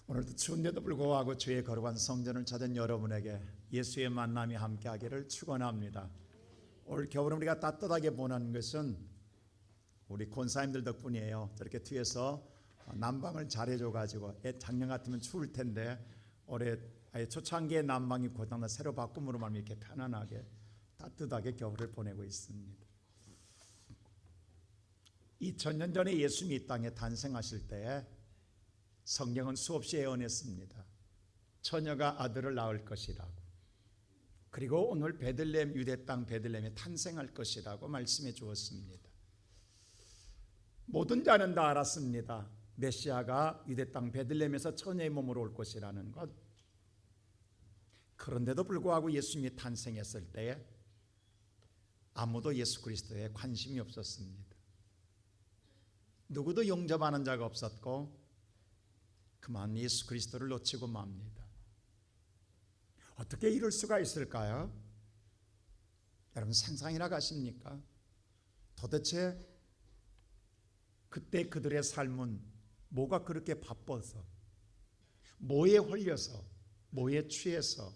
오늘도 추운데도 불구하고 주의 거룩한 성전을 찾은 여러분에게 예수의 만남이 함께하기를 축원합니다. 올 겨울은 우리가 따뜻하게 보내는 것은 우리 권사님들 덕분이에요. 저렇게 뒤에서 난방을 잘해줘가지고 작년 같으면 추울 텐데 올해 아예 초창기에 난방이 고장나 새로 바꿈으로만 이렇게 편안하게 따뜻하게 겨울을 보내고 있습니다. 2000년 전에 예수님이 이 땅에 탄생하실 때에 성경은 수없이 예언했습니다. 처녀가 아들을 낳을 것이라고. 그리고 오늘 베들레헴, 유대 땅 베들레헴에 탄생할 것이라고 말씀해 주었습니다. 모든 자는 다 알았습니다. 메시아가 유대 땅 베들레헴에서 처녀의 몸으로 올 것이라는 것. 그런데도 불구하고 예수님이 탄생했을 때에 아무도 예수 그리스도에 관심이 없었습니다. 누구도 영접하는 자가 없었고 그만 예수 그리스도를 놓치고 맙니다. 어떻게 이럴 수가 있을까요? 여러분 상상이나 가십니까? 도대체 그때 그들의 삶은 뭐가 그렇게 바빠서, 뭐에 홀려서, 뭐에 취해서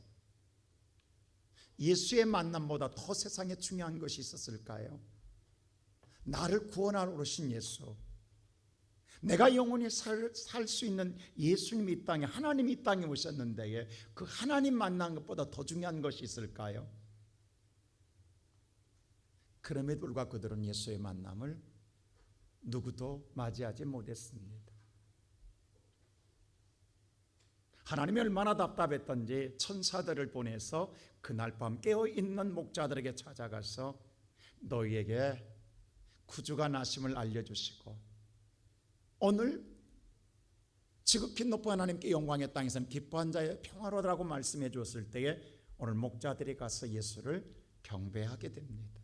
예수의 만남보다 더 세상에 중요한 것이 있었을까요? 나를 구원하러 오신 예수, 내가 영원히 살 수 있는 예수님이 이 땅에, 하나님이 이 땅에 오셨는데 그 하나님 만난 것보다 더 중요한 것이 있을까요? 그럼에도 불구하고 그들은 예수의 만남을 누구도 맞이하지 못했습니다. 하나님이 얼마나 답답했던지 천사들을 보내서 그날 밤 깨어있는 목자들에게 찾아가서 너희에게 구주가 나심을 알려주시고 오늘 지극히 높은 하나님께 영광의 땅에서는 기뻐한 자의 평화로라고 말씀해 주었을 때에 오늘 목자들이 가서 예수를 경배하게 됩니다.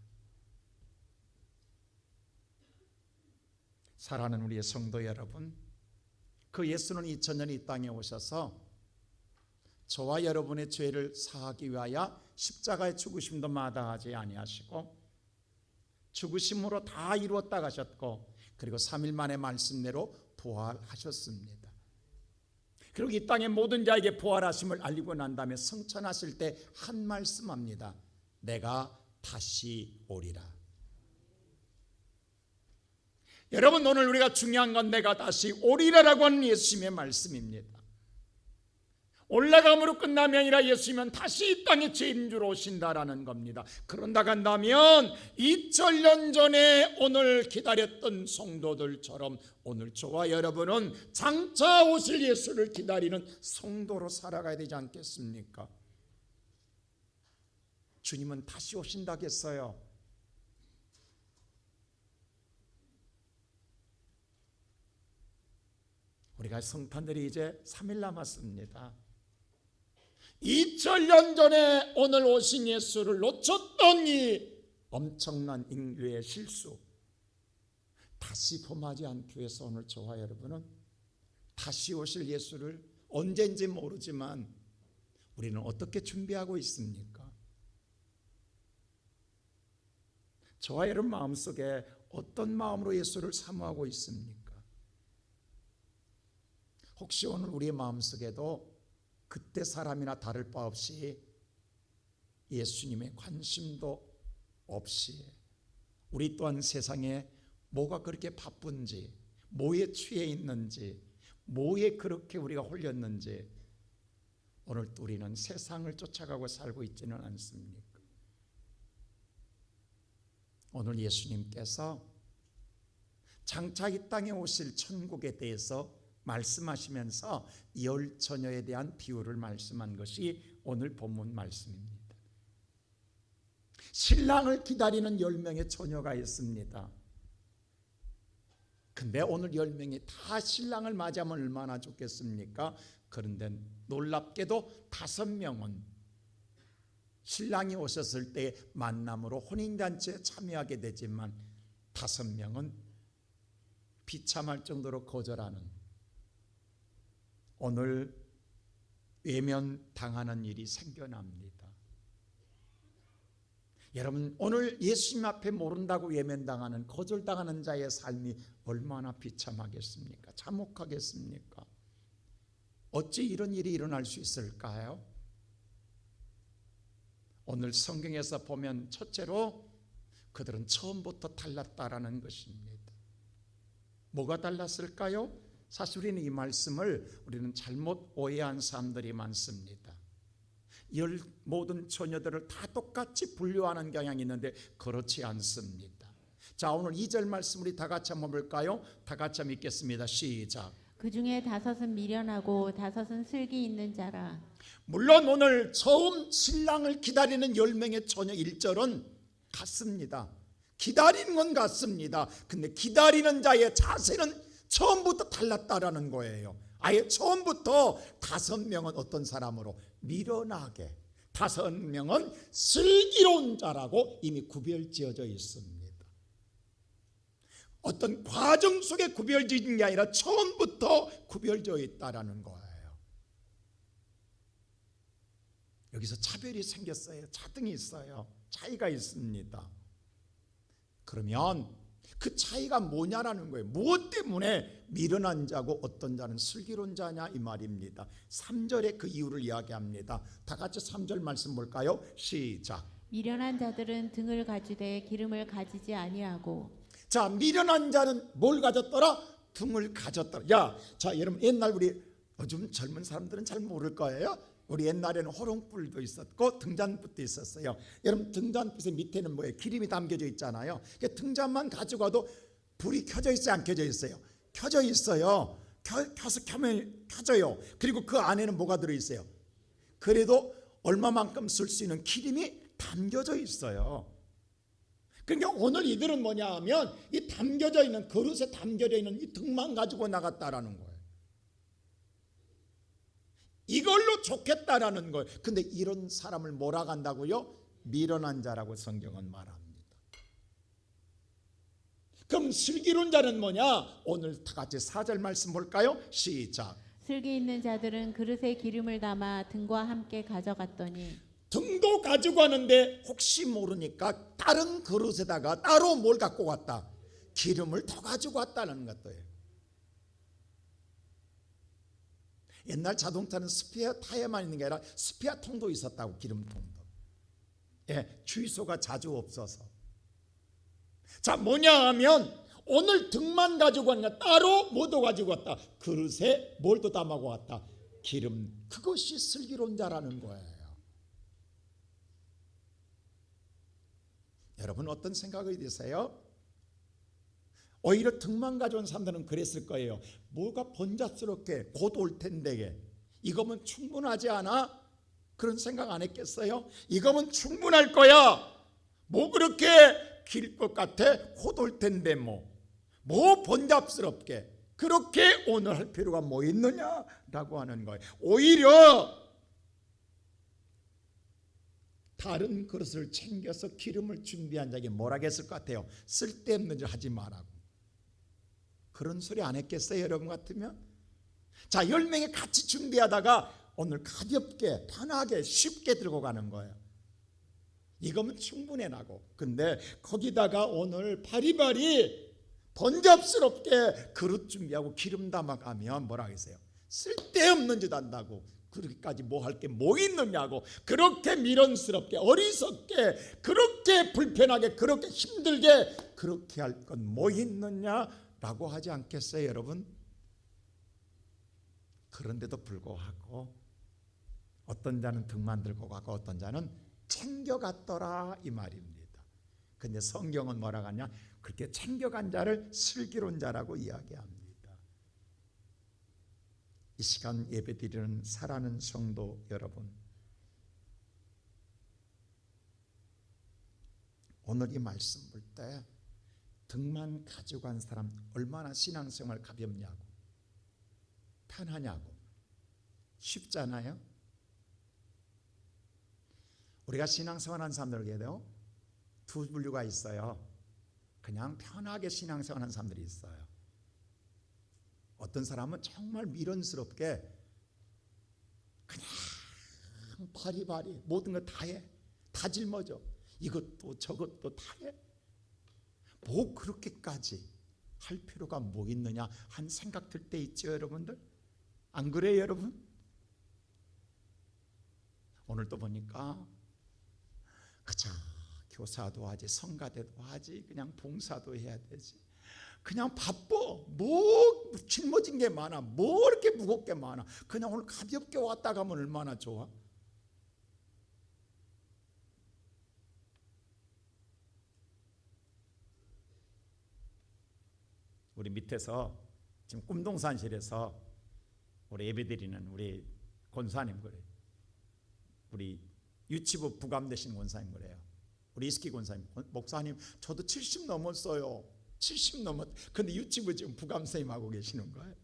사랑하는 우리의 성도 여러분, 그 예수는 2000년 이 땅에 오셔서 저와 여러분의 죄를 사하기 위하여 십자가의 죽으심도 마다하지 아니하시고 죽으심으로 다 이루었다 가셨고 그리고 3일 만에 말씀대로 부활하셨습니다. 그리고 이 땅의 모든 자에게 부활하심을 알리고 난 다음에 성천하실 때 한 말씀합니다. 내가 다시 오리라. 여러분 오늘 우리가 중요한 건 내가 다시 오리라라고 하는 예수님의 말씀입니다. 올라감으로 끝남이 아니라 예수님은 다시 이 땅에 죄인주로 오신다라는 겁니다. 그런다 간다면 2000년 전에 오늘 기다렸던 성도들처럼 오늘 저와 여러분은 장차 오실 예수를 기다리는 성도로 살아가야 되지 않겠습니까? 주님은 다시 오신다겠어요. 우리가 성탄들이 이제 3일 남았습니다. 2000년 전에 오늘 오신 예수를 놓쳤던 이 엄청난 인류의 실수 다시 범하지 않기 위해서 오늘 저와 여러분은 다시 오실 예수를 언제인지 모르지만 우리는 어떻게 준비하고 있습니까? 저와 여러분 마음속에 어떤 마음으로 예수를 사모하고 있습니까? 혹시 오늘 우리의 마음속에도 그때 사람이나 다를 바 없이 예수님의 관심도 없이 우리 또한 세상에 뭐가 그렇게 바쁜지, 뭐에 취해 있는지, 뭐에 그렇게 우리가 홀렸는지 오늘 또 우리는 세상을 쫓아가고 살고 있지는 않습니까? 오늘 예수님께서 장차 이 땅에 오실 천국에 대해서 말씀하시면서 열 처녀에 대한 비유를 말씀한 것이 오늘 본문 말씀입니다. 신랑을 기다리는 10명의 처녀가 있습니다. 근데 오늘 10명이 다 신랑을 맞이하면 얼마나 좋겠습니까? 그런데 놀랍게도 5명은 신랑이 오셨을 때 만남으로 혼인잔치에 참여하게 되지만 5명은 비참할 정도로 거절하는 오늘 외면당하는 일이 생겨납니다. 여러분 오늘 예수님 앞에 모른다고 외면당하는 거절당하는 자의 삶이 얼마나 비참하겠습니까? 참혹하겠습니까? 어찌 이런 일이 일어날 수 있을까요? 오늘 성경에서 보면 첫째로 그들은 처음부터 달랐다라는 것입니다. 뭐가 달랐을까요? 사실 우리는 이 말씀을 우리는 잘못 오해한 사람들이 많습니다. 모든 처녀들을 다 똑같이 분류하는 경향이 있는데 그렇지 않습니다. 자, 오늘 2절 말씀 우리 다 같이 한번 볼까요? 다 같이 한번 읽겠습니다. 시작. 그 중에 5은 미련하고 5은 슬기 있는 자라. 물론 오늘 처음 신랑을 기다리는 10명의 처녀 1절은 같습니다. 기다리는 건 같습니다. 근데 기다리는 자의 자세는 처음부터 달랐다라는 거예요. 아예 처음부터 5명은 어떤 사람으로? 미련하게, 5명은 슬기로운 자라고 이미 구별지어져 있습니다. 어떤 과정 속에 구별지은 게 아니라 처음부터 구별되어 있다라는 거예요. 여기서 차별이 생겼어요. 차등이 있어요. 차이가 있습니다. 그러면 그 차이가 뭐냐라는 거예요. 무엇 때문에 미련한 자고 어떤 자는 슬기로운 자냐 이 말입니다. 3절에 그 이유를 이야기합니다. 다 같이 3절 말씀 볼까요? 시작. 미련한 자들은 등을 가지되 기름을 가지지 아니하고. 자, 미련한 자는 뭘 가졌더라? 등을 가졌더라. 자, 여러분 옛날 우리 요즘 젊은 사람들은 잘 모를 거예요. 우리 옛날에는 호롱불도 있었고 등잔불도 있었어요. 여러분 등잔불의 밑에는 뭐예요? 기름이 담겨져 있잖아요. 등잔만 가지고 와도 불이 켜져 있어요? 안 켜져 있어요? 켜져 있어요. 켜서 켜면 켜져요. 그리고 그 안에는 뭐가 들어있어요? 그래도 얼마만큼 쓸 수 있는 기름이 담겨져 있어요. 그러니까 오늘 이들은 뭐냐 하면 이 담겨져 있는 그릇에 담겨져 있는 이 등만 가지고 나갔다라는 거예요. 이걸로 좋겠다라는 거예요. 근데 이런 사람을 몰아간다고요? 미련한 자라고 성경은 말합니다. 그럼 슬기로운 자는 뭐냐? 오늘 다 같이 4절 말씀 볼까요? 시작. 슬기 있는 자들은 그릇에 기름을 담아 등과 함께 가져갔더니. 등도 가지고 가는데 혹시 모르니까 다른 그릇에다가 따로 뭘 갖고 갔다? 기름을 더 가지고 왔다는 것도예요. 옛날 자동차는 스페어 타이어만 있는 게 아니라 스페어 통도 있었다고. 기름통도. 주유소가 자주 없어서. 자, 뭐냐 하면 오늘 등만 가지고 왔냐? 따로 뭐도 가지고 왔다? 그릇에 뭘 또 담아고 왔다? 기름. 그것이 슬기로운 자라는 거예요. 여러분 어떤 생각이 드세요? 오히려 등만 가져온 사람들은 그랬을 거예요. 뭐가 번잡스럽게 곧 올 텐데 이거면 충분하지 않아? 그런 생각 안 했겠어요? 이거면 충분할 거야. 뭐 그렇게 길 것 같아? 곧 올 텐데 뭐 번잡스럽게 그렇게 오늘 할 필요가 뭐 있느냐라고 하는 거예요. 오히려 다른 그릇을 챙겨서 기름을 준비한 자에게 뭐라고 했을 것 같아요? 쓸데없는 일 하지 말라고. 그런 소리 안 했겠어요? 여러분 같으면? 자, 10명이 같이 준비하다가 오늘 가볍게 편하게 쉽게 들고 가는 거예요. 이거면 충분해 나고. 근데 거기다가 오늘 바리바리 번잡스럽게 그릇 준비하고 기름 담아가면 뭐라고 했어요? 쓸데없는 짓 한다고. 그렇게까지 뭐 할 게 뭐 있느냐고. 그렇게 미련스럽게 어리석게 그렇게 불편하게 그렇게 힘들게 그렇게 할 건 뭐 있느냐라고 하지 않겠어요 여러분? 그런데도 불구하고 어떤 자는 등만 들고 가고 어떤 자는 챙겨갔더라 이 말입니다. 근데 성경은 뭐라고 하냐? 그렇게 챙겨간 자를 슬기로운 자라고 이야기합니다. 이 시간 예배드리는 사랑하는 성도 여러분, 오늘 이 말씀 볼 때 등만 가지고 간 사람 얼마나 신앙생활 가볍냐고, 편하냐고. 쉽잖아요. 우리가 신앙생활 하는 사람들에게도 두 분류가 있어요. 그냥 편하게 신앙생활 하는 사람들이 있어요. 어떤 사람은 정말 미련스럽게 그냥 바리바리 모든 거 다 해. 다 짊어져. 이것도 저것도 다 해. 뭐 그렇게까지 할 필요가 뭐 있느냐 한 생각 들 때 있죠 여러분들? 안 그래요, 여러분? 오늘 또 보니까 그저 교사도 하지, 성가대도 하지, 그냥 봉사도 해야 되지. 그냥 바빠. 뭐 짊어진 게 많아. 뭐 이렇게 무겁게 많아. 그냥 오늘 가볍게 왔다 가면 얼마나 좋아. 우리 밑에서 지금 꿈동산실에서 우리 예배드리는 우리 권사님 그래요. 우리 유치부 부감 되신 권사님 그래요. 우리 이스키 권사님, 목사님 저도 70 넘었어요. 70 넘었. 근데 유치부 지금 부감 선생님 하고 계시는 거예요.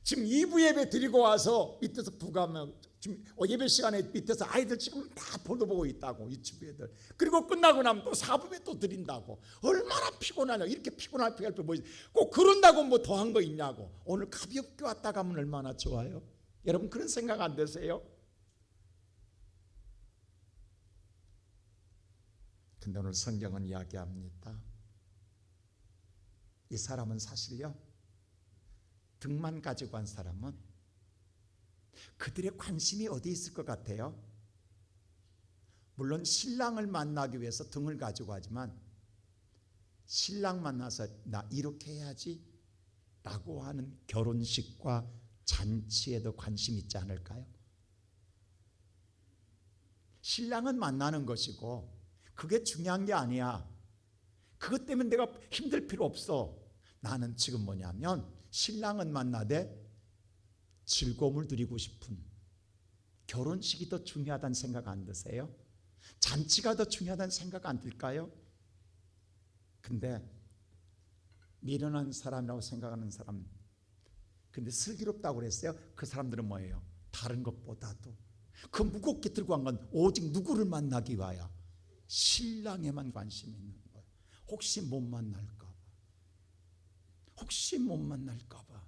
지금 2부 예배 드리고 와서 밑에서 부감 지금 예배 시간에 밑에서 아이들 지금 다 보고 있다고, 유치부 애들. 그리고 끝나고 나면 또 4부에 또 드린다고. 얼마나 피곤하냐. 이렇게 피곤할 때 뭐 꼭 그런다고 뭐 더한 거 있냐고. 오늘 가볍게 왔다 가면 얼마나 좋아요. 여러분 그런 생각 안 드세요? 근데 오늘 성경은 이야기합니다. 이 사람은 사실요, 등만 가지고 한 사람은 그들의 관심이 어디 있을 것 같아요? 물론 신랑을 만나기 위해서 등을 가지고 하지만 신랑 만나서 나 이렇게 해야지 라고 하는 결혼식과 잔치에도 관심 있지 않을까요? 신랑은 만나는 것이고 그게 중요한 게 아니야. 그것 때문에 내가 힘들 필요 없어. 나는 지금 뭐냐면 신랑은 만나되 즐거움을 누리고 싶은 결혼식이 더 중요하다는 생각 안 드세요? 잔치가 더 중요하다는 생각 안 들까요? 근데 미련한 사람이라고 생각하는 사람, 근데 슬기롭다고 그랬어요. 그 사람들은 뭐예요? 다른 것보다도 그 무겁게 들고 간 건 오직 누구를 만나기 위하여? 신랑에만 관심이 있는 거예요. 혹시 못 만날까 봐. 혹시 못 만날까 봐.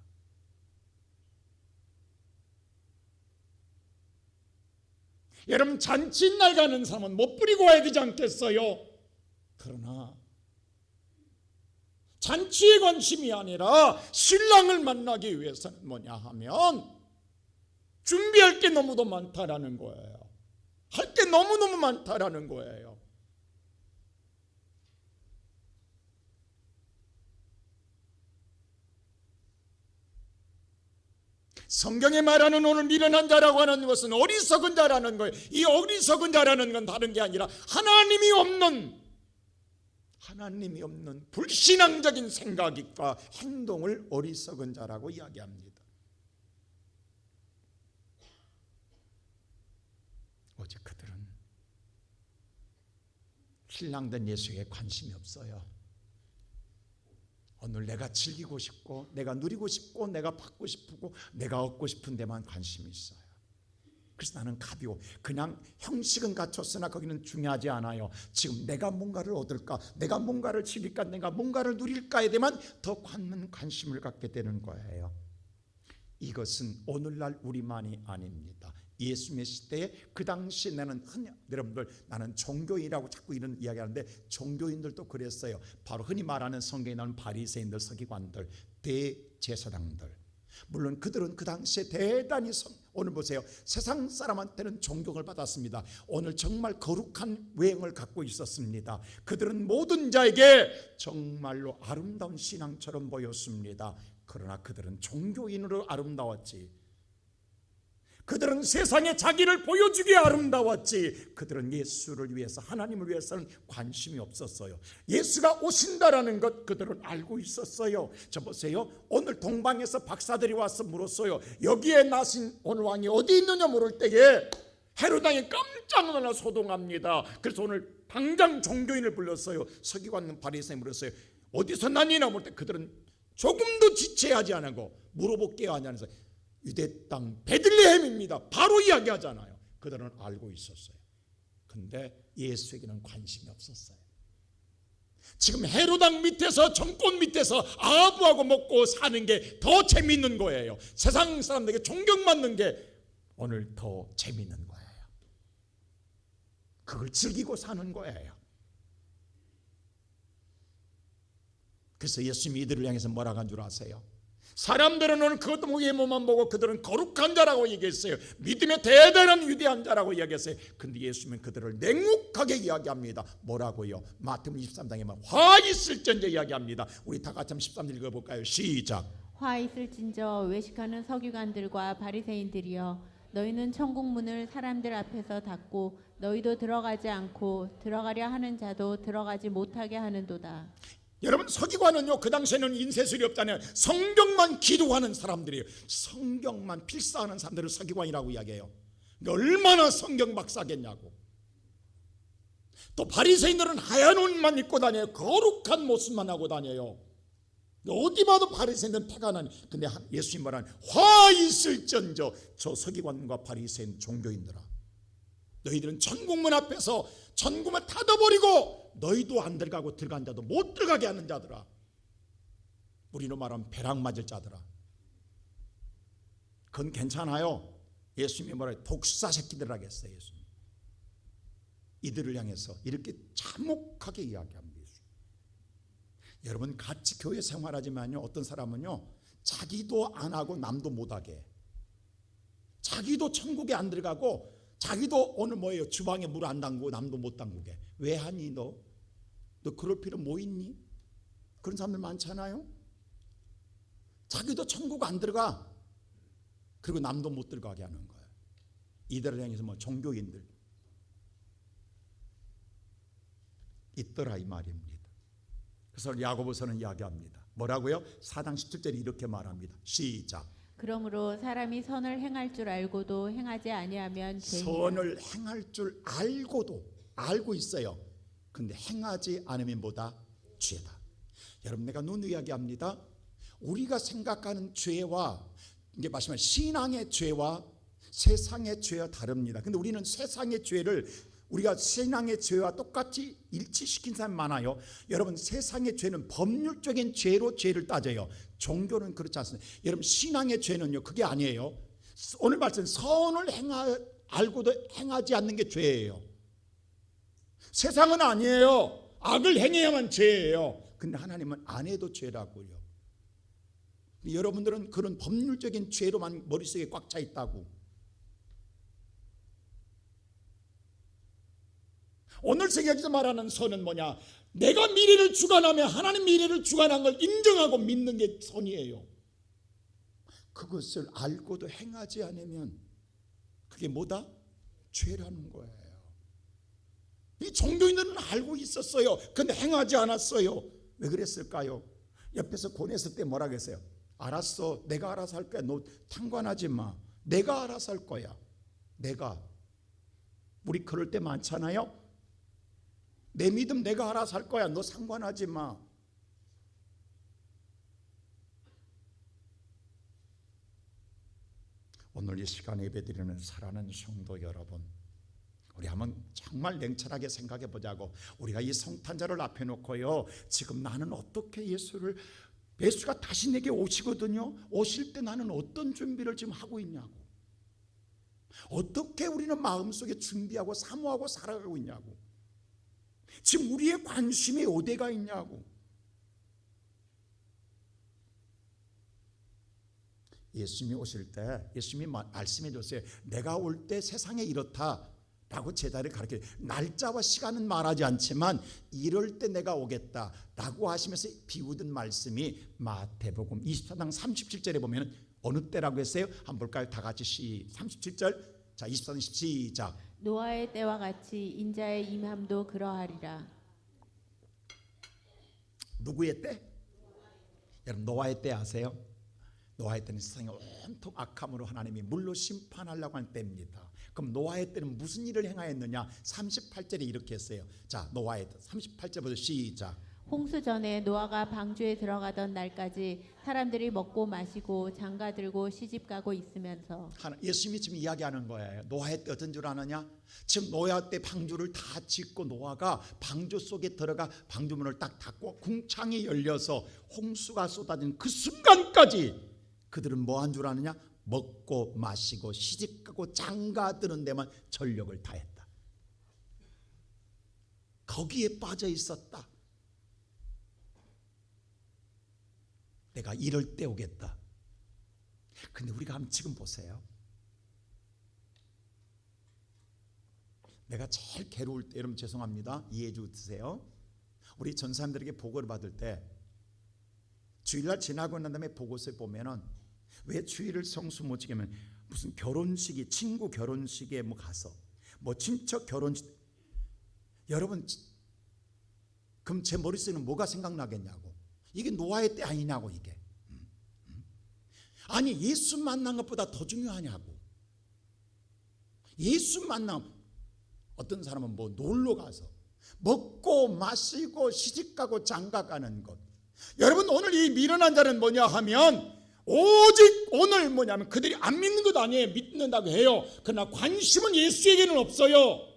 여러분 잔칫날 가는 사람은 못 부리고 와야 되지 않겠어요? 그러나 잔치에 관심이 아니라 신랑을 만나기 위해서는 뭐냐 하면 준비할 게 너무도 많다라는 거예요. 할 게 너무너무 많다라는 거예요. 성경에 말하는 오늘 미련한 자라고 하는 것은 어리석은 자라는 거예요. 이 어리석은 자라는 건 다른 게 아니라 하나님이 없는 불신앙적인 생각과 행동을 어리석은 자라고 이야기합니다. 오직 그들은 신랑된 예수에게 관심이 없어요. 오늘 내가 즐기고 싶고 내가 누리고 싶고 내가 받고 싶고 내가 얻고 싶은 데만 관심이 있어요. 그래서 나는 가벼워. 그냥 형식은 갖췄으나 거기는 중요하지 않아요. 지금 내가 뭔가를 얻을까, 내가 뭔가를 즐길까, 내가 뭔가를 누릴까에 대해만 더 관심을 갖게 되는 거예요. 이것은 오늘날 우리만이 아닙니다. 예수님의 시대에 그 당시 여러분들 나는 종교인이라고 자꾸 이런 이야기하는데 종교인들도 그랬어요. 바로 흔히 말하는 성경에 나오는 바리새인들, 서기관들, 대제사장들. 물론 그들은 그 당시에 대단히 오늘 보세요. 세상 사람한테는 존경을 받았습니다. 오늘 정말 거룩한 외형을 갖고 있었습니다. 그들은 모든 자에게 정말로 아름다운 신앙처럼 보였습니다. 그러나 그들은 종교인으로 아름다웠지. 그들은 세상에 자기를 보여주기에 아름다웠지. 그들은 예수를 위해서, 하나님을 위해서는 관심이 없었어요. 예수가 오신다라는 것 그들은 알고 있었어요. 저 보세요. 오늘 동방에서 박사들이 와서 물었어요. 여기에 나신 오늘 왕이 어디 있느냐 물을 때에 헤롯 왕이 깜짝 놀라 소동합니다. 그래서 오늘 당장 종교인을 불렀어요. 서기관 바리새인 불렀어요. 어디서 났느냐 물을 때 그들은 조금도 지체하지 않고 물어볼게요 하냐면서 유대 땅 베들레헴입니다. 바로 이야기하잖아요. 그들은 알고 있었어요. 근데 예수에게는 관심이 없었어요. 지금 헤롯 왕 밑에서, 정권 밑에서 아하브하고 먹고 사는 게 더 재밌는 거예요. 세상 사람들에게 존경받는 게 오늘 더 재밌는 거예요. 그걸 즐기고 사는 거예요. 그래서 예수님이 이들을 향해서 뭐라고 한 줄 아세요? 사람들은 오늘 그것도 외모만 보고 그들은 거룩한 자라고 얘기했어요. 믿음의 대단한 위대한 자라고 이야기했어요. 근데 예수님은 그들을 냉혹하게 이야기합니다. 뭐라고요? 마태복음 23장에 화 있을전저 이야기합니다. 우리 다 같이 한번 13절 읽어볼까요? 시작. 화 있을진저 외식하는 서기관들과 바리새인들이여 너희는 천국 문을 사람들 앞에서 닫고 너희도 들어가지 않고 들어가려 하는 자도 들어가지 못하게 하는도다. 여러분, 서기관은요, 그 당시에는 인쇄술이 없잖아요. 성경만 기록하는 사람들이에요. 성경만 필사하는 사람들을 서기관이라고 이야기해요. 그러니까 얼마나 성경 박사겠냐고. 또 바리새인들은 하얀 옷만 입고 다녀요. 거룩한 모습만 하고 다녀요. 어디 봐도 바리새인들은 패가 나니. 근데 예수님 말하는 화 있을전저 저 서기관과 바리새인 종교인들아, 너희들은 천국문 앞에서 천국을 닫아버리고 너희도 안 들어가고 들어간 자도 못 들어가게 하는 자들아, 우리로 말하면 벼락 맞을 자들아. 그건 괜찮아요. 예수님이 뭐라 독사 새끼들 하겠어요. 예수님 이들을 향해서 이렇게 참혹하게 이야기합니다. 여러분, 같이 교회 생활하지만요, 어떤 사람은요 자기도 안 하고 남도 못하게, 자기도 천국에 안 들어가고 자기도 오늘 뭐예요, 주방에 물 안 담그고 남도 못 담그게. 왜 하니? 너 그럴 필요 뭐 있니? 그런 사람들 많잖아요. 자기도 천국 안 들어가, 그리고 남도 못 들어가게 하는 거예요. 이들을 향해서 뭐 종교인들 있더라 이 말입니다. 그래서 야고보서는 이야기합니다. 뭐라고요? 4장 17절에 이렇게 말합니다. 시작. 그러므로 사람이 선을 행할 줄 알고도 행하지 아니하면 죄이라. 선을 행할 줄 알고 있어요. 근데 행하지 않으면 뭐다? 죄다. 여러분, 내가 눈 이야기합니다. 우리가 생각하는 죄와 이게 말씀하신 신앙의 죄와 세상의 죄와 다릅니다. 근데 우리는 세상의 죄를 우리가 신앙의 죄와 똑같이 일치시킨 사람이 많아요. 여러분, 세상의 죄는 법률적인 죄로 죄를 따져요. 종교는 그렇지 않습니다. 여러분, 신앙의 죄는요, 그게 아니에요. 오늘 말씀 선을 알고도 행하지 않는 게 죄예요. 세상은 아니에요. 악을 행해야만 죄예요. 근데 하나님은 안 해도 죄라고요. 여러분들은 그런 법률적인 죄로만 머릿속에 꽉 차 있다고. 오늘 세계에서 말하는 선은 뭐냐? 내가 미래를 주관하며 하나님 미래를 주관한 걸 인정하고 믿는 게 선이에요. 그것을 알고도 행하지 않으면 그게 뭐다? 죄라는 거예요. 이 종교인들은 알고 있었어요. 근데 행하지 않았어요. 왜 그랬을까요? 옆에서 권했을 때 뭐라 그랬어요? 알았어, 내가 알아서 할 거야. 너 상관하지 마. 내가 알아서 할 거야. 내가. 우리 그럴 때 많잖아요. 내 믿음 내가 알아서 할 거야. 너 상관하지 마. 오늘 이 시간에 예배드리는 사랑하는 성도 여러분, 우리 한번 정말 냉철하게 생각해 보자고. 우리가 이 성탄절을 앞에 놓고요, 지금 나는 어떻게 예수가 다시 내게 오시거든요. 오실 때 나는 어떤 준비를 지금 하고 있냐고. 어떻게 우리는 마음속에 준비하고 사모하고 살아가고 있냐고. 지금 우리의 관심이 어디가 있냐고. 예수님이 오실 때 예수님이 말씀해 줬어요. 내가 올 때 세상에 이렇다 라고 제자를 가르쳐요. 날짜와 시간은 말하지 않지만 이럴 때 내가 오겠다 라고 하시면서 비우던 말씀이 마태복음 24장 37절에 보면 어느 때라고 했어요? 한번 볼까요? 다 같이 37절. 자, 24장 시작. 노아의 때와 같이 인자의 임함도 그러하리라. 누구의 때? 여러분, 노아의 때 아세요? 노아의 때는 세상이 온통 악함으로 하나님이 물로 심판하려고 하는 때입니다. 그럼 노아의 때는 무슨 일을 행하였느냐? 38절에 이렇게 했어요. 자, 노아의 때 38절부터 시작. 홍수 전에 노아가 방주에 들어가던 날까지 사람들이 먹고 마시고 장가 들고 시집가고 있으면서. 예수님이 지금 이야기하는 거예요. 노아의 때 어떤 줄 아느냐? 지금 노아 때 방주를 다 짓고 노아가 방주 속에 들어가 방주문을 딱 닫고 궁창이 열려서 홍수가 쏟아지는 그 순간까지 그들은 뭐 한 줄 아느냐? 먹고 마시고 시집가고 장가 드는 데만 전력을 다했다. 거기에 빠져 있었다. 내가 이럴 때 오겠다. 근데 우리가 한번 지금 보세요. 내가 제일 괴로울 때, 여러분 죄송합니다, 이해해 주세요. 우리 전사님들에게 보고를 받을 때 주일날 지나고 난 다음에 보고서에 보면은 왜 주일을 성수 못 지키면 무슨 결혼식이, 친구 결혼식에 뭐 가서 뭐 친척 결혼식, 여러분 그럼 제 머릿속에는 뭐가 생각나겠냐고. 이게 노아의 때 아니냐고. 이게 아니 예수 만난 것보다 더 중요하냐고. 예수 만남, 어떤 사람은 뭐 놀러 가서 먹고 마시고 시집가고 장가가는 것. 여러분 오늘 이 미련한 자는 뭐냐 하면 오직 오늘 뭐냐면 그들이 안 믿는 것 아니에요. 믿는다고 해요. 그러나 관심은 예수에게는 없어요.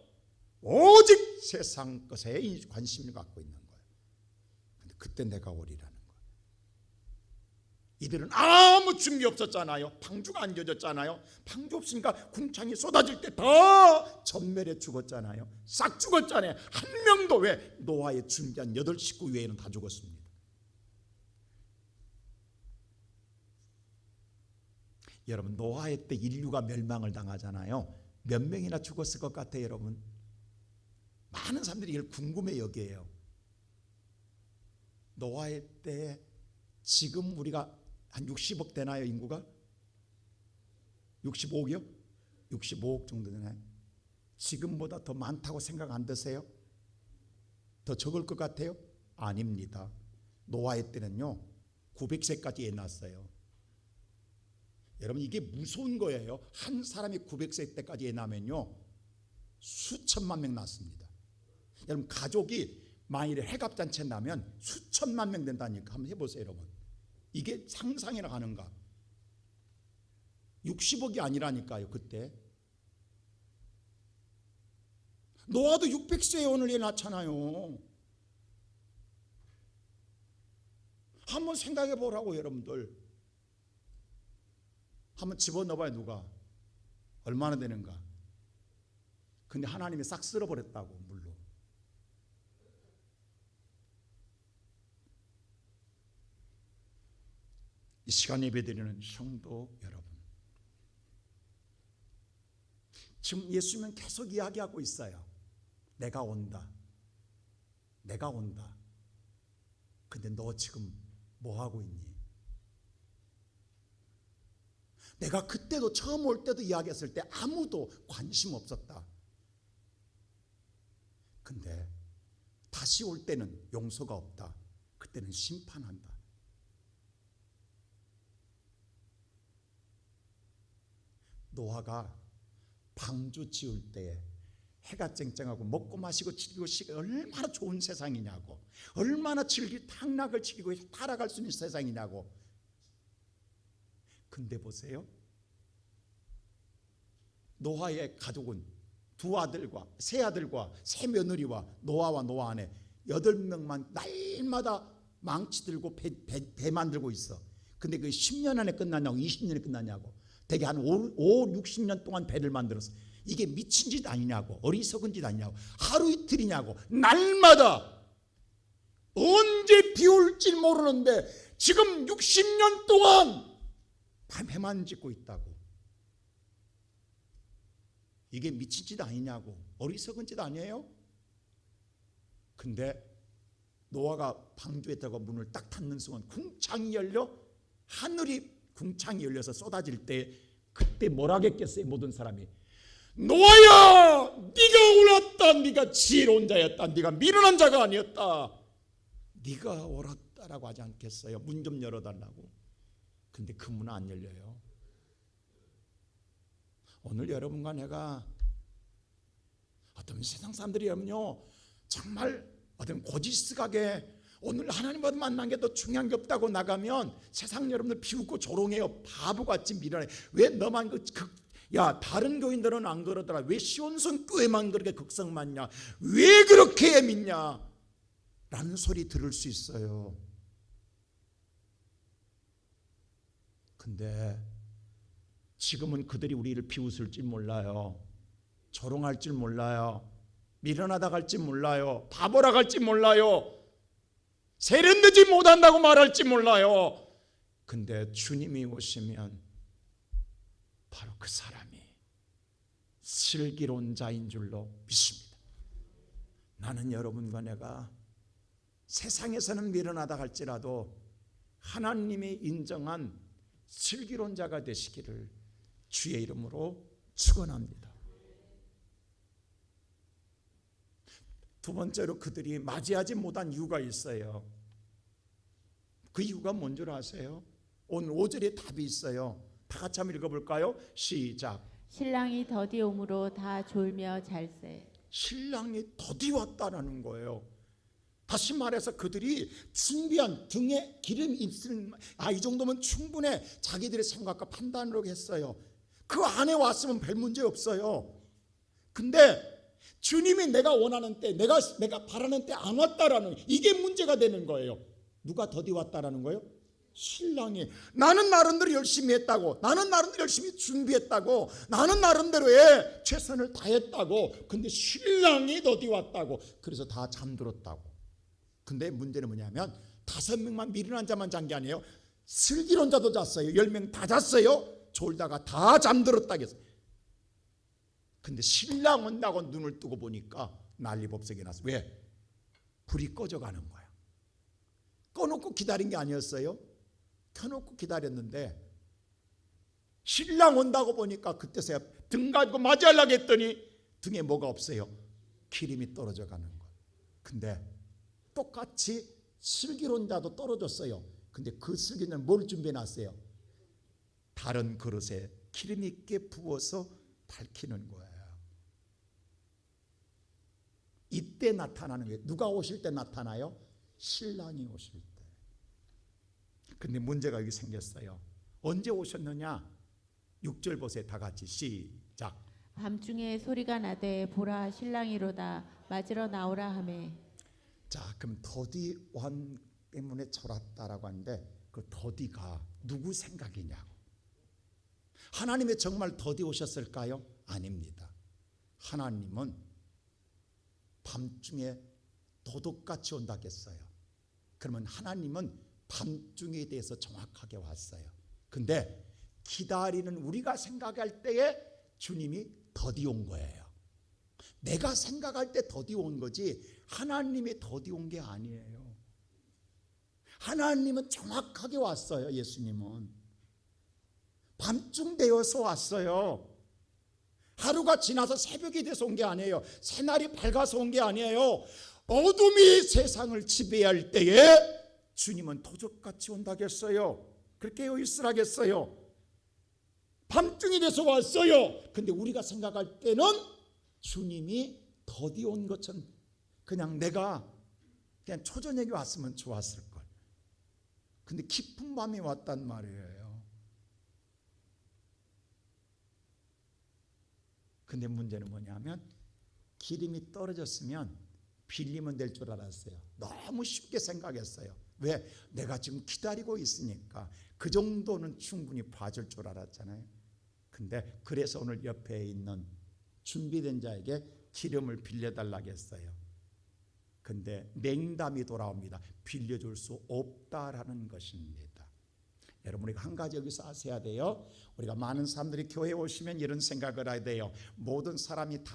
오직 세상 것에 관심을 갖고 있는 거예요. 근데 그때 내가 오리라는 거예요. 이들은 아무 준비 없었잖아요. 방주가 안 져졌잖아요. 방주 없으니까 궁창이 쏟아질 때 다 전멸해 죽었잖아요. 싹 죽었잖아요. 한 명도, 왜? 노아의 준비한 8 식구 외에는 다 죽었습니다. 여러분 노아의 때 인류가 멸망을 당하잖아요. 몇 명이나 죽었을 것 같아요, 여러분? 많은 사람들이 이걸 궁금해 여겨요. 노아의 때 지금 우리가 한 60억 되나요, 인구가? 65억이요? 65억 정도 되나요? 지금보다 더 많다고 생각 안 드세요? 더 적을 것 같아요? 아닙니다. 노아의 때는요 900세까지 애 낳았어요. 여러분 이게 무서운 거예요. 한 사람이 900세 때까지 애 낳으면요 수천만 명 낳습니다. 여러분 가족이 만일에 해갑잔치 나면 수천만 명 된다니까. 한번 해보세요 여러분. 이게 상상이나 가는가. 60억이 아니라니까요. 그때 노아도 600세에 오늘 애 낳잖아요. 한번 생각해 보라고 여러분들. 한번 집어넣어봐요. 누가 얼마나 되는가. 근데 하나님이 싹 쓸어버렸다고, 물로. 이 시간 예배드리는 성도 여러분, 지금 예수님은 계속 이야기하고 있어요. 내가 온다, 내가 온다. 근데 너 지금 뭐 하고 있니? 내가 그때도 처음 올 때도 이야기했을 때 아무도 관심 없었다. 근데 다시 올 때는 용서가 없다. 그때는 심판한다. 노아가 방주 지을 때 해가 쨍쨍하고 먹고 마시고 즐기고 얼마나 좋은 세상이냐고, 얼마나 탕락을 즐기고 타락할 수 있는 세상이냐고. 근데 보세요, 노아의 가족은 2 아들과 3 아들과 3 며느리와 노아와 노아 아내 8명만 날마다 망치 들고 배 만들고 있어. 근데 그 10년 안에 끝나냐고 20년에 끝나냐고. 되게 한 60년 동안 배를 만들었어. 이게 미친 짓 아니냐고, 어리석은 짓 아니냐고. 하루 이틀이냐고. 날마다 언제 비 올지 모르는데 지금 60년 동안 배만 짓고 있다고. 이게 미친 짓 아니냐고, 어리석은 짓 아니에요? 근데 노아가 방주에다가 문을 딱 닫는 순간 궁창이 열려, 하늘이 궁창이 열려서 쏟아질 때 그때 뭐라 했겠어요? 모든 사람이 노아야, 네가 옳았다, 네가 지혜로운 자였다, 네가 미련한 자가 아니었다, 네가 옳았다라고 하지 않겠어요? 문 좀 열어달라고. 근데 그 문은 안 열려요. 오늘 여러분과 내가, 어떤 세상 사람들이 여러분요 정말 어떤 고지스하게 오늘 하나님과 만난 게 더 중요한 게 없다고 나가면 세상 여러분들 비웃고 조롱해요. 바보같이 미련해. 왜 너만 야 다른 교인들은 안 그러더라, 왜 시온성 교회만 그렇게 극성 많냐, 왜 그렇게 믿냐 라는 소리 들을 수 있어요. 근데 지금은 그들이 우리를 비웃을 줄 몰라요. 조롱할 줄 몰라요. 미련하다 할지 몰라요. 바보라 할지 몰라요. 세련되지 못한다고 말할지 몰라요. 근데 주님이 오시면 바로 그 사람이 슬기로운 자인 줄로 믿습니다. 나는 여러분과 내가 세상에서는 미련하다 할지라도 하나님이 인정한 슬기로운 자가 되시기를 주의 이름으로 축원합니다. 두 번째로 그들이 맞이하지 못한 이유가 있어요. 그 이유가 뭔 줄 아세요? 오늘 5절에 답이 있어요. 다 같이 한번 읽어볼까요? 시작. 신랑이 더디옴으로 다 졸며 잘세. 신랑이 더디왔다라는 거예요. 다시 말해서 그들이 준비한 등에 기름 입술, 이 정도면 충분해 자기들의 생각과 판단으로 했어요. 그 안에 왔으면 별 문제 없어요. 근데 주님이 내가 원하는 때, 내가 바라는 때 안 왔다라는, 이게 문제가 되는 거예요. 누가 더디 왔다라는 거예요? 신랑이. 나는 나름대로 열심히 했다고, 나는 나름대로 열심히 준비했다고, 나는 나름대로의 최선을 다했다고. 근데 신랑이 더디 왔다고. 그래서 다 잠들었다고. 근데 문제는 뭐냐면 5명만 미련한 자만 잔 게 아니에요. 슬기로운 자도 잤어요. 10명 다 잤어요. 졸다가 다 잠들었다 했어요. 근데 신랑 온다고 눈을 뜨고 보니까 난리법석이 났어요. 왜? 불이 꺼져가는 거야. 꺼놓고 기다린 게 아니었어요. 켜놓고 기다렸는데 신랑 온다고 보니까 그때서야 등 가지고 맞이하려고 했더니 등에 뭐가 없어요. 기름이 떨어져 가는 거야. 근데 똑같이 슬기로운 자도 떨어졌어요. 근데 그 슬기는 뭘 준비해놨어요? 다른 그릇에 기름 있게 부어서 밝히는 거예요. 이때 나타나는 거예요. 누가 오실 때 나타나요? 신랑이 오실 때. 근데 문제가 여기 생겼어요. 언제 오셨느냐? 6절 보세요. 다 같이 시작. 밤중에 소리가 나되 보라 신랑이로다 맞으러 나오라 하매. 자, 그럼 더디 왕 때문에 졸았다라고 하는데 그 더디가 누구 생각이냐고. 하나님이 정말 더디 오셨을까요? 아닙니다. 하나님은 밤중에 도둑같이 온다겠어요. 그러면 하나님은 밤중에 대해서 정확하게 왔어요. 근데 기다리는 우리가 생각할 때에 주님이 더디 온 거예요. 내가 생각할 때 더디 온 거지 하나님이 더디 온 게 아니에요. 하나님은 정확하게 왔어요. 예수님은 밤중 되어서 왔어요. 하루가 지나서 새벽이 돼서 온 게 아니에요. 새날이 밝아서 온 게 아니에요. 어둠이 세상을 지배할 때에 주님은 도적같이 온다겠어요. 그렇게 있으라겠어요. 밤중이 돼서 왔어요. 근데 우리가 생각할 때는 주님이 더디 온 것처럼 그냥 내가 그냥 초저녁에 왔으면 좋았을걸. 근데 깊은 밤이 왔단 말이에요. 근데 문제는 뭐냐면 기름이 떨어졌으면 빌리면 될 줄 알았어요. 너무 쉽게 생각했어요. 왜? 내가 지금 기다리고 있으니까 그 정도는 충분히 봐줄 줄 알았잖아요. 근데 그래서 오늘 옆에 있는 준비된 자에게 기름을 빌려달라고 했어요. 근데 냉담이 돌아옵니다. 빌려줄 수 없다라는 것입니다. 여러분, 우리가 한 가지 여기서 아셔야 돼요. 우리가 많은 사람들이 교회에 오시면 이런 생각을 해야 돼요. 모든 사람이 다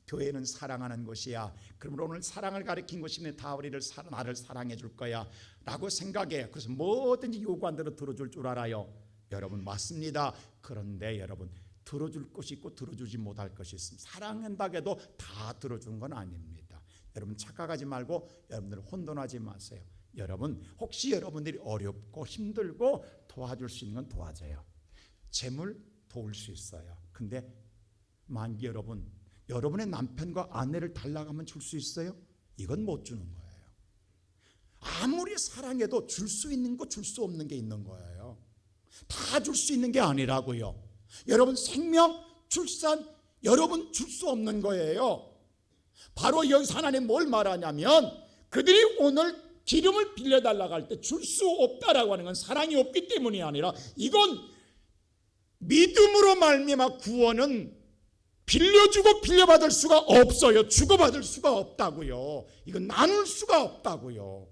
교회는 사랑하는 곳이야. 그러면 오늘 사랑을 가리킨 곳이면 다 나를 사랑해 줄 거야 라고 생각해. 그래서 뭐든지 요구한 대로 들어줄 줄 알아요. 여러분, 맞습니다. 그런데 여러분, 들어줄 것이 있고 들어주지 못할 것이 있습니다. 사랑한다고 해도 다 들어주는 건 아닙니다. 여러분, 착각하지 말고 여러분들 혼돈하지 마세요. 여러분, 혹시 여러분들이 어렵고 힘들고 도와줄 수 있는 건 도와줘요. 재물 도울 수 있어요. 근데 만기 여러분의 남편과 아내를 달라고 하면 줄 수 있어요? 이건 못 주는 거예요. 아무리 사랑해도 줄 수 있는 거 줄 수 없는 게 있는 거예요. 다 줄 수 있는 게 아니라고요. 여러분, 생명, 출산, 여러분 줄 수 없는 거예요. 바로 여기서 하나님 뭘 말하냐면 그들이 오늘 기름을 빌려달라고 할 때 줄 수 없다라고 하는 건 사랑이 없기 때문이 아니라 이건 믿음으로 말미암아 구원은 빌려주고 빌려받을 수가 없어요. 주고받을 수가 없다고요. 이건 나눌 수가 없다고요.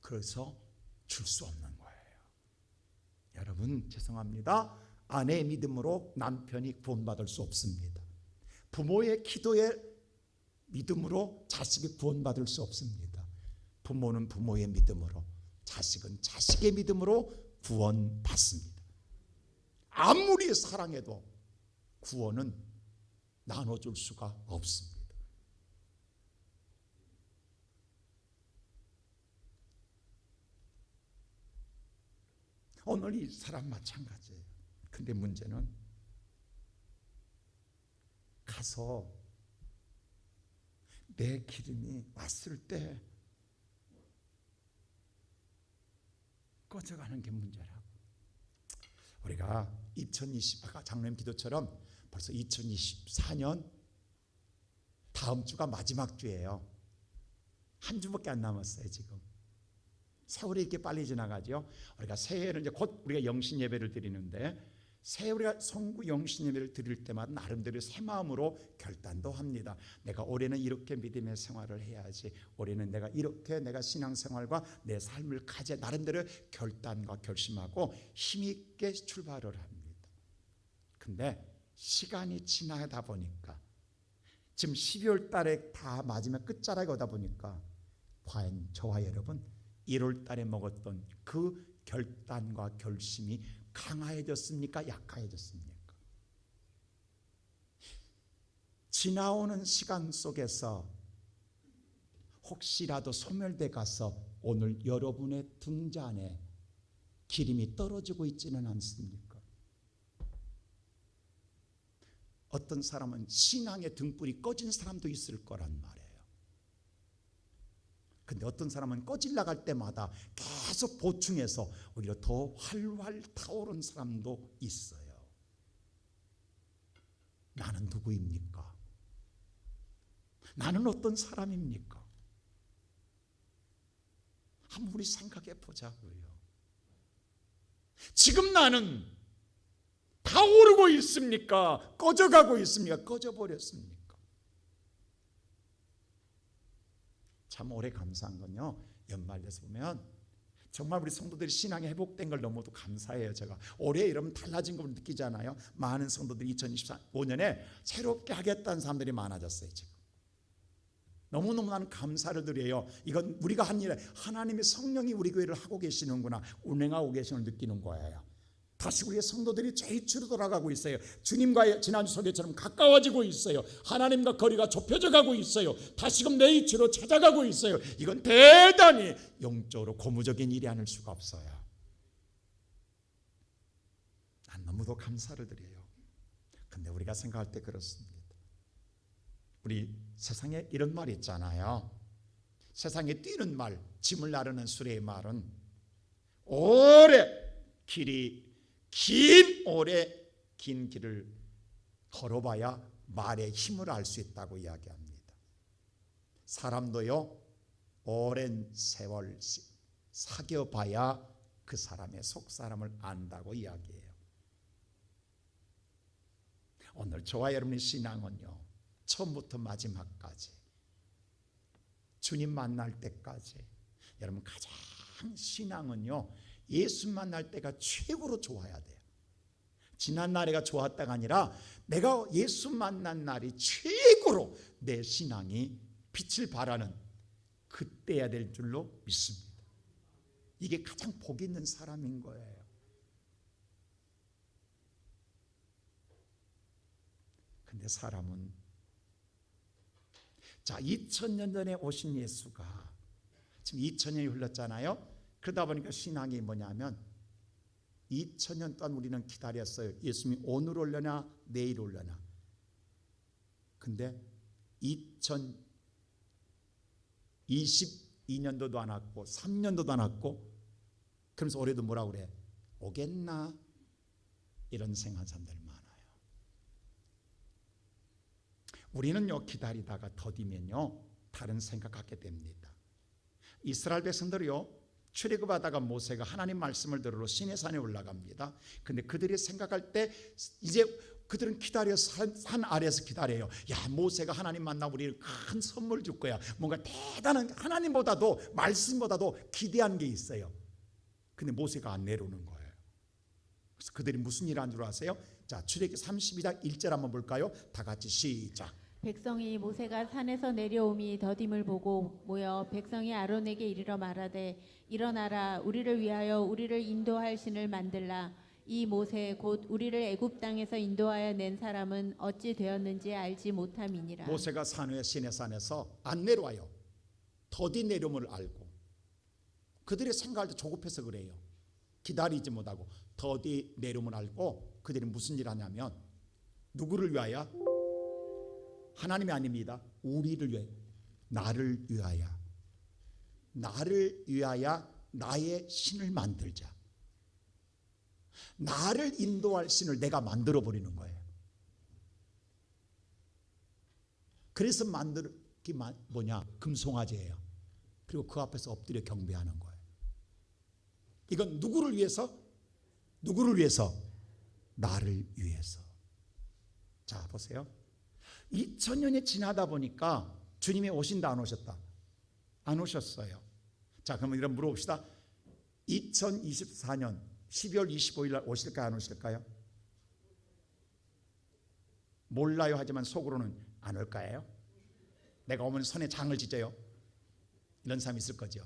그래서 줄 수 없는 거예요. 여러분 죄송합니다. 아내의 믿음으로 남편이 구원받을 수 없습니다. 부모의 기도의 믿음으로 자식이 구원받을 수 없습니다. 부모는 부모의 믿음으로, 자식은 자식의 믿음으로 구원받습니다. 아무리 사랑해도 구원은 나눠줄 수가 없습니다. 오늘 이 사람 마찬가지예요. 근데 문제는 가서 내 기름이 왔을 때 꺼져가는 게 문제라고. 우리가 2020 장로님 기도처럼 벌써 2024년 다음 주가 마지막 주예요. 한 주밖에 안 남았어요. 지금 세월이 이렇게 빨리 지나가죠. 우리가 새해는 이제 곧 우리가 영신 예배를 드리는데, 새해 우리가 성구 영신 예배를 드릴 때마다 나름대로 새 마음으로 결단도 합니다. 내가 올해는 이렇게 믿음의 생활을 해야지, 올해는 내가 이렇게 내가 신앙생활과 내 삶을 가져, 나름대로 결단과 결심하고 힘있게 출발을 합니다. 근데 시간이 지나다 보니까 지금 12월 달에 다 마지막 끝자락에 오다 보니까 과연 저와 여러분 1월 달에 먹었던 그 결단과 결심이 강화해졌습니까? 약화해졌습니까? 지나오는 시간 속에서 혹시라도 소멸돼 가서 오늘 여러분의 등잔에 기름이 떨어지고 있지는 않습니까? 어떤 사람은 신앙의 등불이 꺼진 사람도 있을 거란 말이에요. 근데 어떤 사람은 꺼질라 갈 때마다 계속 보충해서 오히려 더 활활 타오른 사람도 있어요. 나는 누구입니까? 나는 어떤 사람입니까? 한번 우리 생각해 보자고요. 지금 나는 타오르고 있습니까? 꺼져가고 있습니까? 꺼져버렸습니까? 참 올해 감사한 건요, 연말 돼서 보면 정말 우리 성도들이 신앙이 회복된 걸 너무도 감사해요. 제가 올해 이러면 달라진 걸 느끼잖아요. 많은 성도들이 2025년에 새롭게 하겠다는 사람들이 많아졌어요. 지금 너무너무 나는 감사를 드려요. 이건 우리가 한 일에 하나님의 성령이 우리 교회를 하고 계시는구나, 운행하고 계시는 걸 느끼는 거예요. 다시 우리의 성도들이 제일주로 돌아가고 있어요. 주님과의 지난주 소개처럼 가까워지고 있어요. 하나님과 거리가 좁혀져 가고 있어요. 다시금 내 위치로 찾아가고 있어요. 이건 대단히 영적으로 고무적인 일이 아닐 수가 없어요. 난 너무도 감사를 드려요. 근데 우리가 생각할 때 그렇습니다. 우리 세상에 이런 말이 있잖아요. 세상에 뛰는 말, 짐을 나르는 수레의 말은 오래 긴 길을 걸어봐야 말의 힘을 알 수 있다고 이야기합니다. 사람도요, 오랜 세월 사귀어봐야 그 사람의 속사람을 안다고 이야기해요. 오늘 저와 여러분의 신앙은요, 처음부터 마지막까지 주님 만날 때까지 여러분 가장 신앙은요, 예수 만날 때가 최고로 좋아야 돼요. 지난 날에가 좋았다가 아니라 내가 예수 만난 날이 최고로 내 신앙이 빛을 발하는 그때야 될 줄로 믿습니다. 이게 가장 복 있는 사람인 거예요. 근데 사람은 2000년 전에 오신 예수가 지금 2000년이 흘렀잖아요. 그러다 보니까 신앙이 뭐냐면 2000년 동안 우리는 기다렸어요. 예수님이 오늘 올려나 내일 올려나. 근데 2022년도도 안 왔고 3년도도 안 왔고, 그러면서 올해도 뭐라고 그래? 오겠나? 이런 생각하는 사람들 많아요. 우리는요, 기다리다가 더디면요 다른 생각 갖게 됩니다. 이스라엘 백성들이요, 출애굽하다가 모세가 하나님 말씀을 들으러 시내산에 올라갑니다. 근데 그들이 생각할 때 이제 그들은 기다려서 산 아래에서 기다려요. 야, 모세가 하나님 만나 우리 큰 선물 줄 거야. 뭔가 대단한, 하나님보다도 말씀보다도 기대한 게 있어요. 근데 모세가 안 내려오는 거예요. 그래서 그들이 무슨 일을 한 줄 아세요? 자, 출애굽기 32장 1절 한번 볼까요? 다 같이 시작. 백성이 모세가 산에서 내려오미 더딤을 보고 모여 백성이 아론에게 이르러 말하되 일어나라 우리를 위하여 우리를 인도할 신을 만들라. 이 모세 곧 우리를 애굽 땅에서 인도하여 낸 사람은 어찌 되었는지 알지 못함이니라. 모세가 산후의 시내산에서 안 내려와요. 더디 내려옴을 알고 그들의 생각할 때 조급해서 그래요. 기다리지 못하고 더디 내려옴을 알고 그들이 무슨 일을 하냐면 누구를 위하여? 하나님이 아닙니다. 우리를 위하여, 나를 위하여, 나를 위하여 나의 신을 만들자. 나를 인도할 신을 내가 만들어 버리는 거예요. 그래서 만들기 뭐냐? 금송아지예요. 그리고 그 앞에서 엎드려 경배하는 거예요. 이건 누구를 위해서? 누구를 위해서? 나를 위해서. 자, 보세요. 2000년이 지나다 보니까 주님이 오신다 안 오셨다? 안 오셨어요. 자, 그러면 이런 물어봅시다. 2024년 12월 25일 날 오실까요? 안 오실까요? 몰라요 하지만 속으로는 안 올까요? 내가 오면 손에 장을 지져요. 이런 사람이 있을 거죠.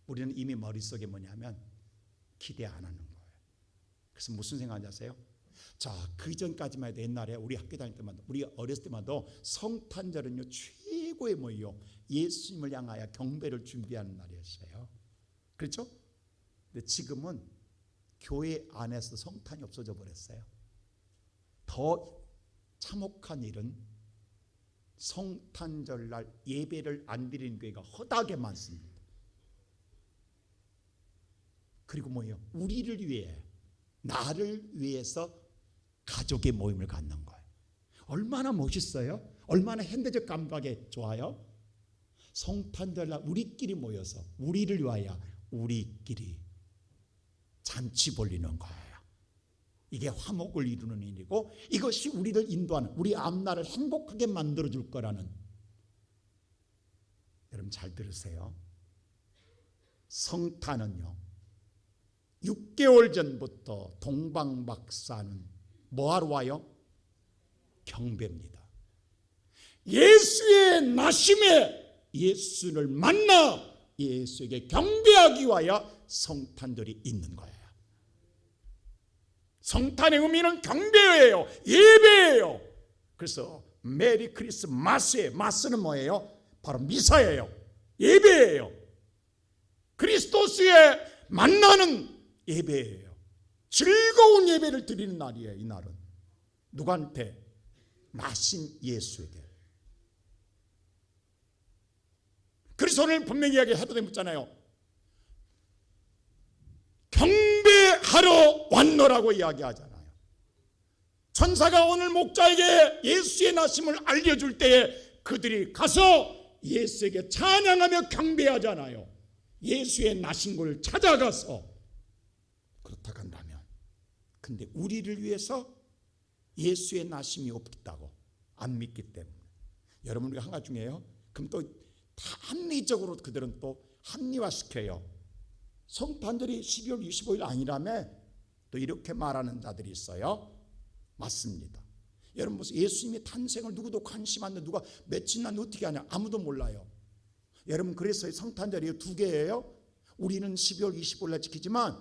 우리는 이미 머릿속에 뭐냐면 기대 안 하는 거예요. 그래서 무슨 생각인지 아세요? 자, 그 전까지만 해도 옛날에 우리 학교 다닐 때마다 우리 어렸을 때마다 성탄절은요 최고의 뭐예요? 예수님을 향하여 경배를 준비하는 날이었어요. 그렇죠? 근데 지금은 교회 안에서 성탄이 없어져 버렸어요. 더 참혹한 일은 성탄절날 예배를 안 드리는 교회가 허다하게 많습니다. 그리고 뭐예요? 우리를 위해, 나를 위해서 가족의 모임을 갖는 거예요. 얼마나 멋있어요? 얼마나 현대적 감각에 좋아요? 성탄절날 우리끼리 모여서 우리를 위하여 우리끼리 잔치 벌리는 거예요. 이게 화목을 이루는 일이고 이것이 우리를 인도하는, 우리 앞날을 행복하게 만들어줄 거라는. 여러분 잘 들으세요. 성탄은요 6개월 전부터 동방박사는 뭐하러 와요? 경배입니다. 예수의 나심에 예수를 만나 예수에게 경배하기 위하여 성탄절이 있는 거예요. 성탄의 의미는 경배예요. 예배예요. 그래서 메리 크리스마스의 마스는 뭐예요? 바로 미사예요. 예배예요. 그리스도스의 만나는 예배예요. 즐거운 예배를 드리는 날이에요. 이 날은 누구한테? 나신 예수에게. 그래서 오늘 분명히 이야기해도 되잖아요. 경배하러 왔노라고 이야기하잖아요. 천사가 오늘 목자에게 예수의 나심을 알려줄 때에 그들이 가서 예수에게 찬양하며 경배하잖아요. 예수의 나신 걸 찾아가서. 그렇다 한다면 근데 우리를 위해서 예수의 나심이 없다고 안 믿기 때문에 여러분 우리가 한 가지 중에요. 그럼 또 다 합리적으로 그들은 또 합리화시켜요. 성탄절이 12월 25일 아니라며 또 이렇게 말하는 자들이 있어요. 맞습니다. 여러분 무슨 예수님의 탄생을 누구도 관심 안 돼. 누가 며칠 날 어떻게 하냐 아무도 몰라요. 여러분 그래서 성탄절이 두 개예요. 우리는 12월 25일 날 지키지만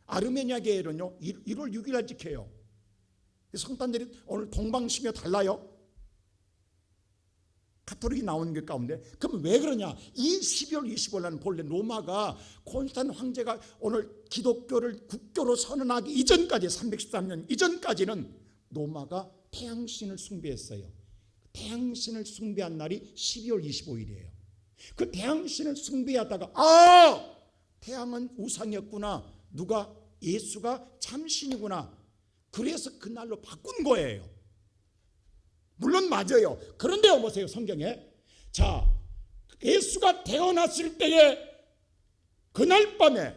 아르메니아 교회는요 1월 6일 날 지켜요. 성탄절이 오늘 동방신교 달라요. 가톨릭이 나오는 게 가운데 그럼 왜 그러냐? 이 12월 25일 날은 본래 로마가 콘스탄 황제가 오늘 기독교를 국교로 선언하기 이전까지 313년 이전까지는 로마가 태양신을 숭배했어요. 태양신을 숭배한 날이 12월 25일이에요. 그 태양신을 숭배하다가 태양은 우상이었구나. 누가? 예수가 참신이구나. 그래서 그날로 바꾼 거예요. 물론 맞아요. 그런데 보세요 성경에. 자, 예수가 태어났을 때에 그날 밤에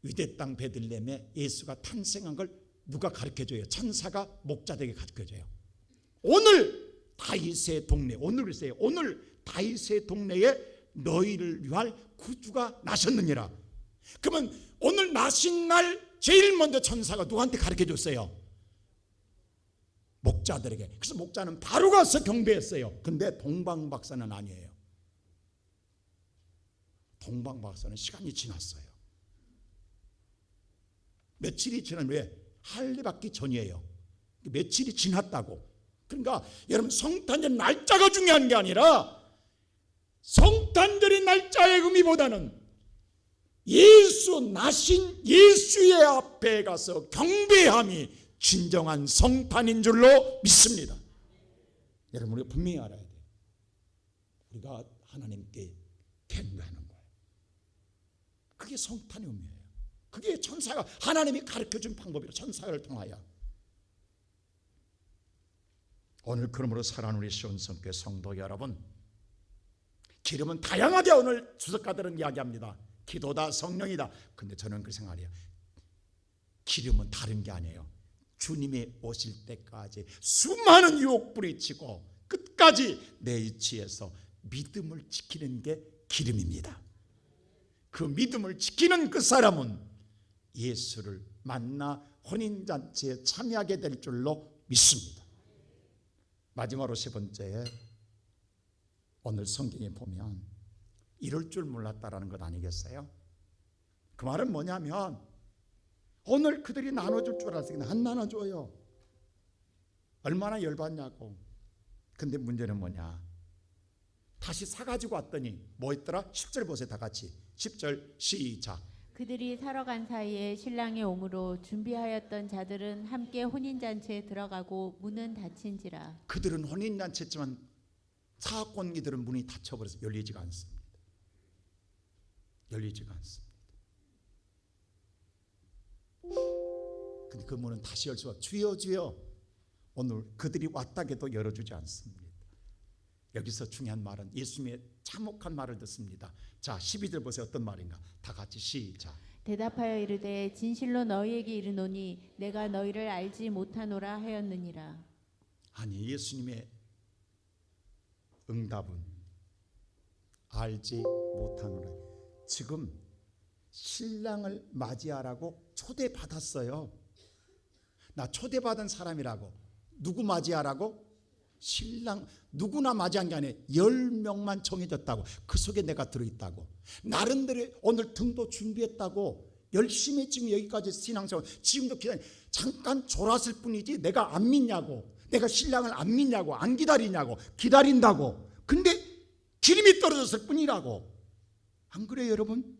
유대 땅 베들레헴에 예수가 탄생한 걸 누가 가르쳐줘요? 천사가 목자들에게 가르쳐줘요. 오늘 다윗의 동네, 오늘 글쎄요, 오늘 다윗의 동네에 너희를 위할 구주가 나셨느니라. 그러면 오늘 나신 날 제일 먼저 천사가 누구한테 가르쳐 줬어요? 목자들에게. 그래서 목자는 바로 가서 경배했어요. 근데 동방박사는 아니에요. 동방박사는 시간이 지났어요. 며칠이 지난 후에 할례 받기 전이에요. 며칠이 지났다고. 그러니까 여러분, 성탄절 날짜가 중요한 게 아니라 성탄절의 날짜의 의미보다는 예수 나신 예수의 앞에 가서 경배함이 진정한 성탄인 줄로 믿습니다. 여러분, 우리가 분명히 알아야 돼요. 우리가 하나님께 경배하는 거예요. 그게 성탄의 의미예요. 그게 천사가, 하나님이 가르쳐준 방법이에요. 천사를 통하여. 오늘 그러므로 사랑하는 우리 시온성교회 성도 여러분, 기름은 다양하게 오늘 주석가들은 이야기합니다. 기도다, 성령이다. 근데 저는 그렇게 생각해요. 기름은 다른 게 아니에요. 주님이 오실 때까지 수많은 유혹 부딪히고 끝까지 내 위치에서 믿음을 지키는 게 기름입니다. 그 믿음을 지키는 그 사람은 예수를 만나 혼인잔치에 참여하게 될 줄로 믿습니다. 마지막으로 세 번째, 오늘 성경에 보면 이럴 줄 몰랐다라는 것 아니겠어요? 그 말은 뭐냐면 오늘 그들이 나눠줄 줄 알았으니 안 나눠줘요. 얼마나 열받냐고. 근데 문제는 뭐냐, 다시 사가지고 왔더니 뭐 있더라? 10절 보세요. 다 같이 10절 시작. 그들이 사러 간 사이에 신랑이 오므로 준비하였던 자들은 함께 혼인잔치에 들어가고 문은 닫힌지라. 그들은 혼인잔치했지만 사학권기들은 문이 닫혀버려서 열리지가 않습니다. 열리지가 않습니다. 근데 그 문은 다시 열 수가 없어요. 주여 주여, 오늘 그들이 왔다게도 열어주지 않습니다. 여기서 중요한 말은 예수님의 참혹한 말을 듣습니다. 자, 12절 보세요. 어떤 말인가? 다 같이 시작. 대답하여 이르되 진실로 너희에게 이르노니 내가 너희를 알지 못하노라 하였느니라. 아니, 예수님의 응답은 알지 못하노라. 지금 신랑을 맞이하라고 초대받았어요. 나 초대받은 사람이라고. 누구 맞이하라고? 신랑. 누구나 맞이한 게 아니에요. 10명만 정해졌다고. 그 속에 내가 들어있다고. 나름대로 오늘 등도 준비했다고. 열심히 지금 여기까지 신앙생활 지금도 기다려. 잠깐 졸았을 뿐이지 내가 안 믿냐고. 내가 신랑을 안 믿냐고. 안 기다리냐고. 기다린다고. 근데 기름이 떨어졌을 뿐이라고. 안 그래요 여러분?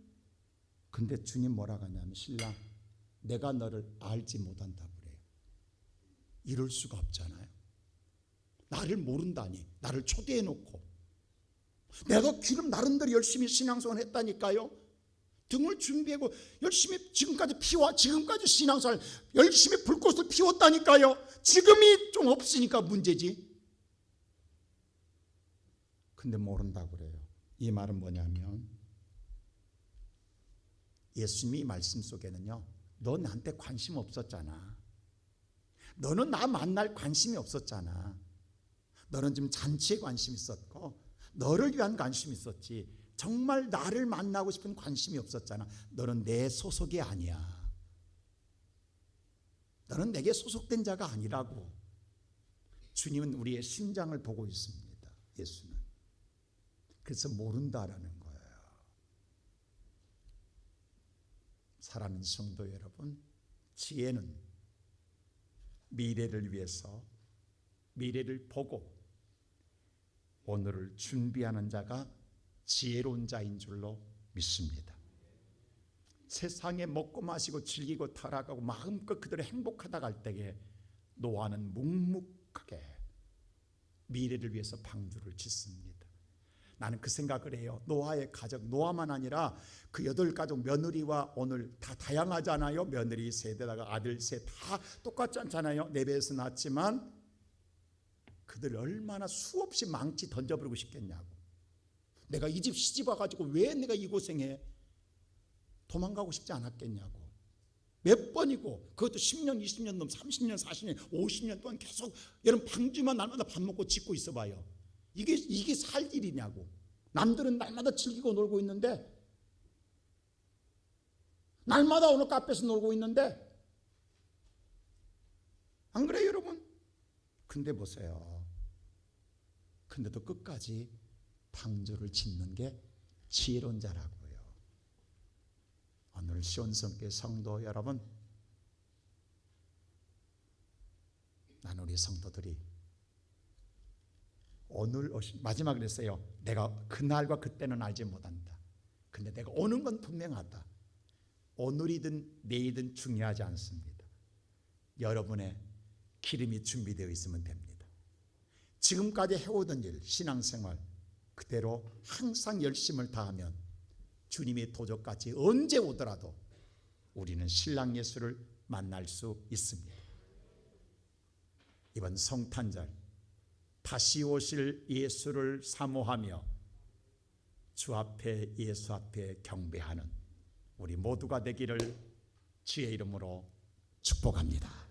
근데 주님 뭐라고 하냐면, 신랑 내가 너를 알지 못한다고 그래요. 이럴 수가 없잖아요. 나를 모른다니. 나를 초대해놓고 내가 기름 나름대로 열심히 신앙생활 했다니까요. 등을 준비하고 열심히 지금까지 신앙생활 열심히 불꽃을 피웠다니까요. 지금이 좀 없으니까 문제지. 근데 모른다고 그래요. 이 말은 뭐냐면, 예수님이 말씀 속에는요, 너 나한테 관심 없었잖아. 너는 나 만날 관심이 없었잖아. 너는 지금 잔치에 관심 있었고 너를 위한 관심이 있었지, 정말 나를 만나고 싶은 관심이 없었잖아. 너는 내 소속이 아니야. 너는 내게 소속된 자가 아니라고. 주님은 우리의 심장을 보고 있습니다. 예수는. 그래서 모른다라는 거예요. 사랑하는 성도 여러분, 지혜는 미래를 위해서 미래를 보고 오늘을 준비하는 자가 지혜로운 자인 줄로 믿습니다. 세상에 먹고 마시고 즐기고 타락하고 마음껏 그대로 행복하다 갈 때에 노아는 묵묵하게 미래를 위해서 방주를 짓습니다. 나는 그 생각을 해요. 노아의 가족, 노아만 아니라 그 8가족 며느리와 오늘 다 다양하잖아요. 며느리 셋에다가 아들 셋 다 똑같지 않잖아요. 내 배에서 낳았지만 그들 얼마나 수없이 망치 던져버리고 싶겠냐고. 내가 이 집 시집 와가지고 왜 내가 이 고생해? 도망가고 싶지 않았겠냐고. 몇 번이고, 그것도 10년, 20년 넘 30년, 40년, 50년 동안 계속 여러분 방주만 날마다 밥 먹고 짓고 있어봐요. 이게 살 일이냐고. 남들은 날마다 즐기고 놀고 있는데 날마다 오늘 카페에서 놀고 있는데, 안 그래요 여러분? 근데 보세요. 근데도 끝까지 방주를 짓는 게 지혜로운 자라고요. 오늘 시온성교 성도 여러분, 난 우리 성도들이 오늘 마지막에 그랬어요. 내가 그날과 그때는 알지 못한다. 근데 내가 오는 건 분명하다. 오늘이든 내일이든 중요하지 않습니다. 여러분의 기름이 준비되어 있으면 됩니다. 지금까지 해오던 일, 신앙생활 그대로 항상 열심을 다하면 주님의 도적같이 언제 오더라도 우리는 신랑 예수를 만날 수 있습니다. 이번 성탄절 다시 오실 예수를 사모하며 주 앞에 예수 앞에 경배하는 우리 모두가 되기를 주의 이름으로 축복합니다.